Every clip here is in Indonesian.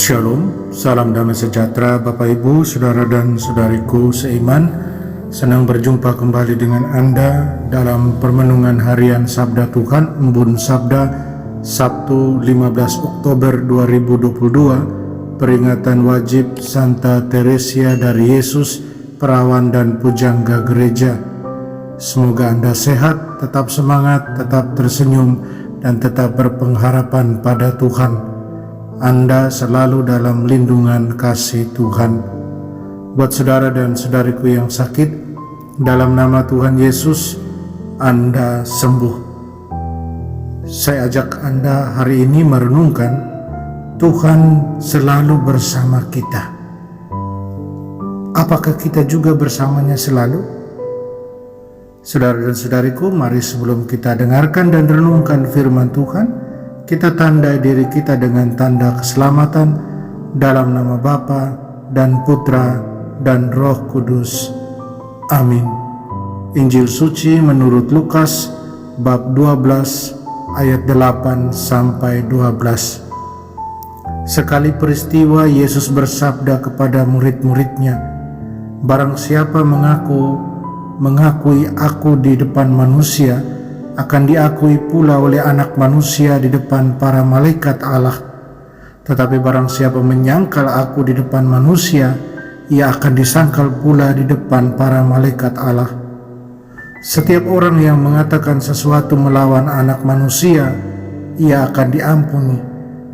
Shalom, salam damai sejahtera Bapak Ibu, Saudara dan Saudariku seiman. Senang berjumpa kembali dengan Anda dalam permenungan harian Sabda Tuhan, Embun Sabda, Sabtu 15 Oktober 2022, peringatan wajib Santa Teresia dari Yesus, perawan dan pujangga gereja. Semoga Anda sehat, tetap semangat, tetap tersenyum, dan tetap berpengharapan pada Tuhan. Anda selalu dalam lindungan kasih Tuhan. Buat saudara dan saudariku yang sakit, dalam nama Tuhan Yesus, Anda sembuh. Saya ajak Anda hari ini merenungkan, Tuhan selalu bersama kita. Apakah kita juga bersamanya selalu? Saudara dan saudariku, mari sebelum kita dengarkan dan renungkan firman Tuhan, kita tandai diri kita dengan tanda keselamatan dalam nama Bapa dan Putra dan Roh Kudus. Amin. Injil suci menurut Lukas bab 12 ayat 8 sampai 12. Sekali peristiwa Yesus bersabda kepada murid-muridnya, "Barang siapa mengakui aku di depan manusia, akan diakui pula oleh Anak Manusia di depan para malaikat Allah. Tetapi barang siapa menyangkal aku di depan manusia, ia akan disangkal pula di depan para malaikat Allah. Setiap orang yang mengatakan sesuatu melawan Anak Manusia, ia akan diampuni.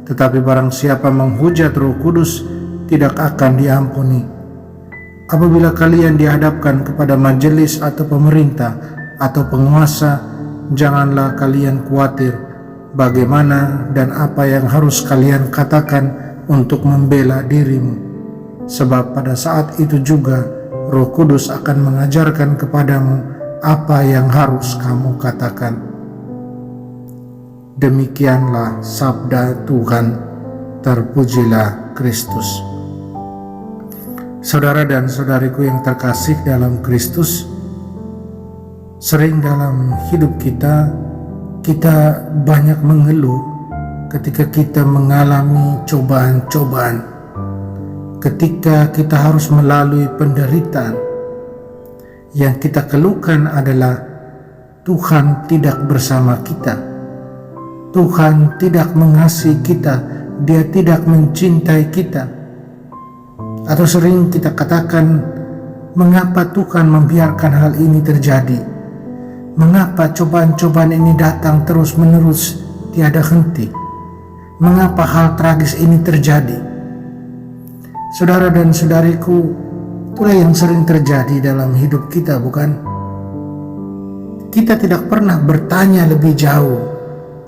Tetapi barang siapa menghujat Roh Kudus, tidak akan diampuni. Apabila kalian dihadapkan kepada majelis atau pemerintah atau penguasa, janganlah kalian khawatir bagaimana dan apa yang harus kalian katakan untuk membela dirimu. Sebab pada saat itu juga Roh Kudus akan mengajarkan kepadamu apa yang harus kamu katakan." Demikianlah sabda Tuhan. Terpujilah Kristus. Saudara dan saudariku yang terkasih dalam Kristus, sering dalam hidup kita banyak mengeluh ketika kita mengalami cobaan-cobaan, ketika kita harus melalui penderitaan. Yang kita keluhkan adalah Tuhan tidak bersama kita, Tuhan tidak mengasihi kita, Dia tidak mencintai kita. Atau sering kita katakan, mengapa Tuhan membiarkan hal ini terjadi? Mengapa cobaan-cobaan ini datang terus-menerus tiada henti? Mengapa hal tragis ini terjadi? Saudara dan saudariku, itulah yang sering terjadi dalam hidup kita, bukan? Kita tidak pernah bertanya lebih jauh,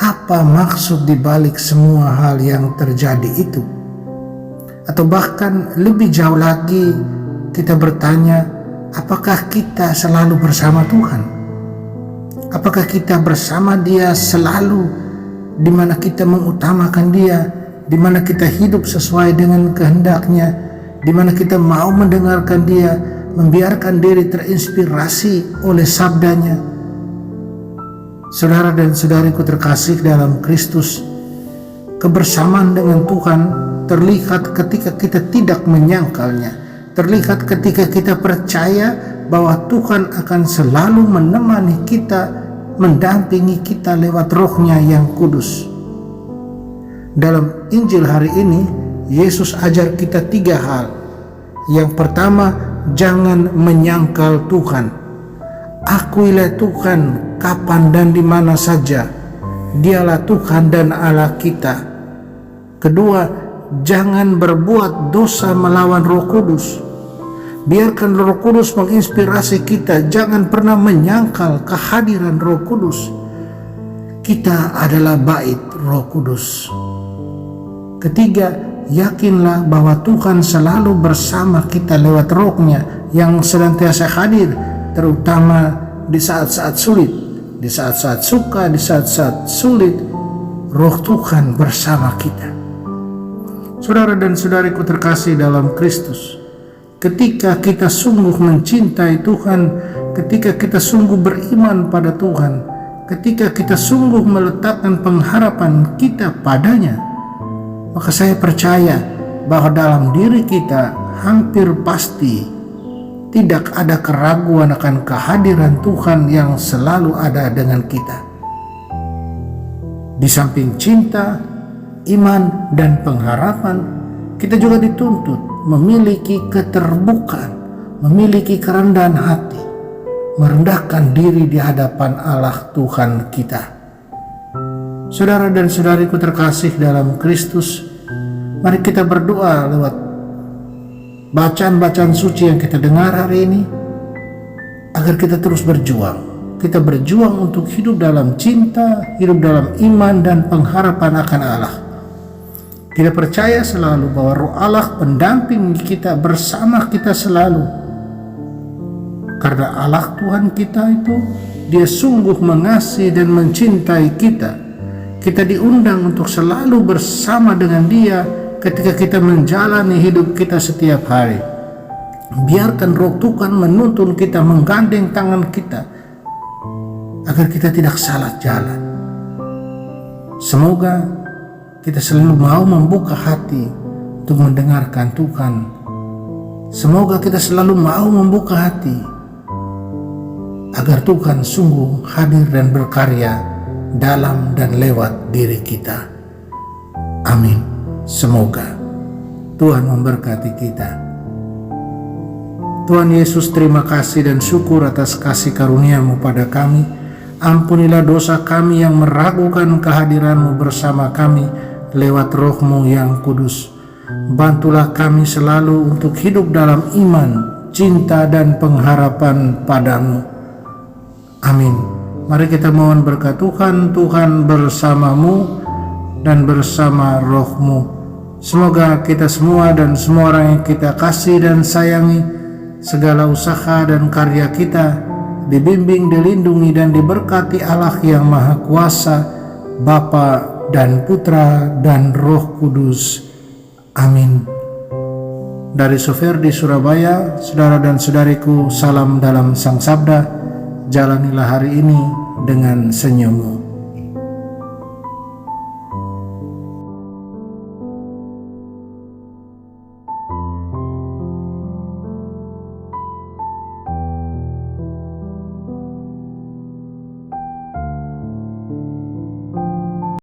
apa maksud dibalik semua hal yang terjadi itu? Atau bahkan lebih jauh lagi, kita bertanya, apakah kita selalu bersama Tuhan? Apakah kita bersama Dia selalu, di mana kita mengutamakan Dia, di mana kita hidup sesuai dengan kehendak-Nya, di mana kita mau mendengarkan Dia, membiarkan diri terinspirasi oleh sabdanya. Saudara dan saudariku terkasih dalam Kristus, kebersamaan dengan Tuhan terlihat ketika kita tidak menyangkalnya, terlihat ketika kita percaya bahwa Tuhan akan selalu menemani kita, mendampingi kita lewat Roh-Nya yang kudus. Dalam Injil hari ini, Yesus ajar kita 3 hal. Yang pertama, jangan menyangkal Tuhan. Akuilah Tuhan kapan dan di mana saja. Dialah Tuhan dan Allah kita. Kedua, jangan berbuat dosa melawan Roh Kudus. Biarkan Roh Kudus menginspirasi kita. Jangan pernah menyangkal kehadiran Roh Kudus. Kita adalah bait Roh Kudus. Ketiga, yakinlah bahwa Tuhan selalu bersama kita lewat Roh-Nya yang senantiasa hadir, terutama di saat-saat sulit, di saat-saat suka, di saat-saat sulit. Roh Tuhan bersama kita. Saudara dan saudariku terkasih dalam Kristus, ketika kita sungguh mencintai Tuhan, ketika kita sungguh beriman pada Tuhan, ketika kita sungguh meletakkan pengharapan kita padanya, maka saya percaya bahwa dalam diri kita hampir pasti tidak ada keraguan akan kehadiran Tuhan yang selalu ada dengan kita. Di samping cinta, iman, dan pengharapan, kita juga dituntut memiliki keterbukaan, memiliki kerendahan hati, merendahkan diri di hadapan Allah Tuhan kita. Saudara dan saudariku terkasih dalam Kristus, mari kita berdoa lewat bacaan-bacaan suci yang kita dengar hari ini, agar kita terus berjuang. Kita berjuang untuk hidup dalam cinta, hidup dalam iman dan pengharapan akan Allah. Kita percaya selalu bahwa Roh Allah pendamping kita, bersama kita selalu. Karena Allah Tuhan kita itu, Dia sungguh mengasihi dan mencintai kita. Kita diundang untuk selalu bersama dengan Dia ketika kita menjalani hidup kita setiap hari. Biarkan Roh Tuhan menuntun kita, menggandeng tangan kita, agar kita tidak salah jalan. Semoga kita selalu mau membuka hati untuk mendengarkan Tuhan. Semoga kita selalu mau membuka hati agar Tuhan sungguh hadir dan berkarya dalam dan lewat diri kita. Amin. Semoga Tuhan memberkati kita. Tuhan Yesus, terima kasih dan syukur atas kasih karunia-Mu pada kami. Ampunilah dosa kami yang meragukan kehadiran-Mu bersama kami lewat Roh-Mu yang kudus. Bantulah kami selalu untuk hidup dalam iman, cinta, dan pengharapan padamu. Amin. Mari kita mohon berkat Tuhan. Tuhan bersamamu dan bersama Roh-Mu. Semoga kita semua dan semua orang yang kita kasih dan sayangi, segala usaha dan karya kita dibimbing, dilindungi, dan diberkati Allah yang Maha Kuasa, Bapa dan Putra dan Roh Kudus. Amin. Dari Soferdi Surabaya, saudara dan saudariku, salam dalam Sang Sabda. Jalanilah hari ini dengan senyummu.